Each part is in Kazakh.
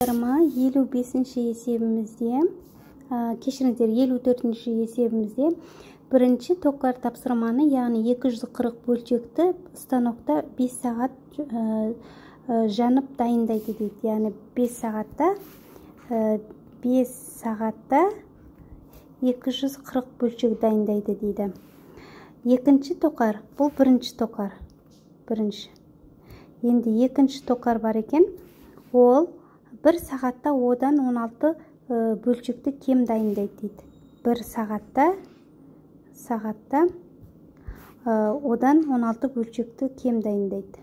55 есебімізде, кешіріңіздер, 54 есебімізде бірінші токар тапсырманы, яғни 240 бөлшекті станокта 5 сағат жанып дайындайды дейді. Яғни 5 сағатта 240 бөлшек дайындайды дейді. Екінші токар, бұл бірінші токар. Енді екінші токар бар екен, ол 1 сағатта одан 16 бөлшекті кем дайындайды дейді. 1 сағатта одан 16 бөлшекті кем дайындайды.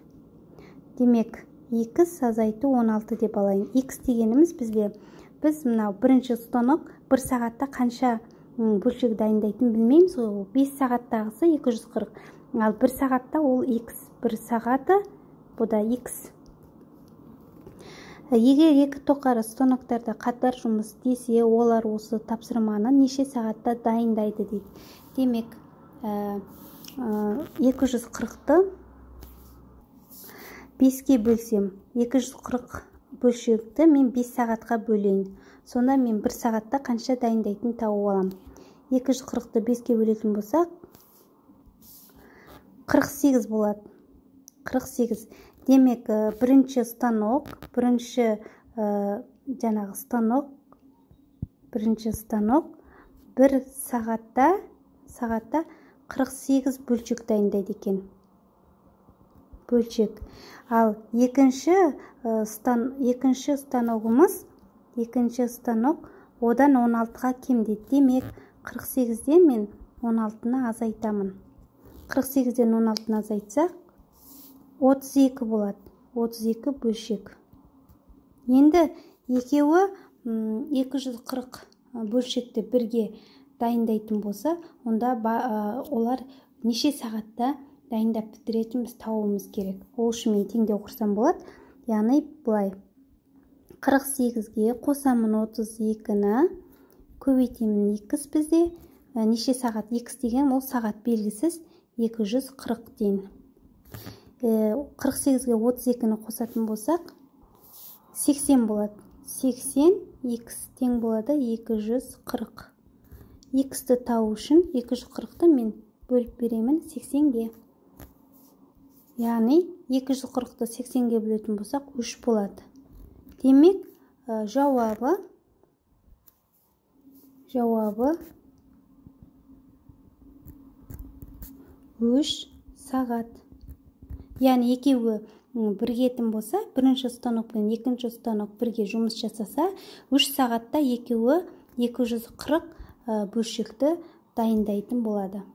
Демек, x азайту 16 деп алайын. X дегеніміз біз мынау бірінші станок 1 сағатта қанша бөлшек дайындайтын білмейміз. Ол 5 сағаттағысы 240. Ал 1 сағатта ол x. 1 сағаты бұда x. Егер екі токар станоктарда қатар жұмыс істесе, олар осы тапсырманы неше сағатта дайындайды дейді. Демек, 240-ты 5-ке бөлсем, 240 бөлшекті мен 5 сағатқа бөлейін. Сонда мен 1 сағатта қанша дайындайтын тауып алам. 240-ты 5-ке бөлетін болсақ, 48 болады. 48. Демек, бірінші станок 1 сағатта 48 бөлшек дайындайды екен. Бөлшек. Ал екінші станок одан 16-ға кем дейді. Демек, 48-ден мен 16-ны азайтамын. 48-ден 16-ны азайтсақ, 32 болады. 32 бөлшек. Енді екеуі 240 бөлшекті бірге дайындайтын болса, онда олар неше сағатта дайындап бітіретін біз тауымыз керек. Ол үшін мен теңдеу құрсам болады. Яғни бұлай. 48-ге қосамын 32-ні, көбейтемін x бізде. Неше сағат? X деген ол сағат белгісіз 240 дейін. 48-ге 32-ні қосатын болсақ, 80 болады. 80 x тең болады 240. X-ті тау үшін 240-ты мен бөліп беремін 80-ге. Яғни 240-ты 80-ге бөлетін болсақ 3 болады. Демек, жауабы 3 сағат. Яғни екеуі біргетін болса, бірінші станок пен екінші станок бірге жұмыс жасаса, 3 сағатта екеуі 240 бөлшекті дайындайтын болады.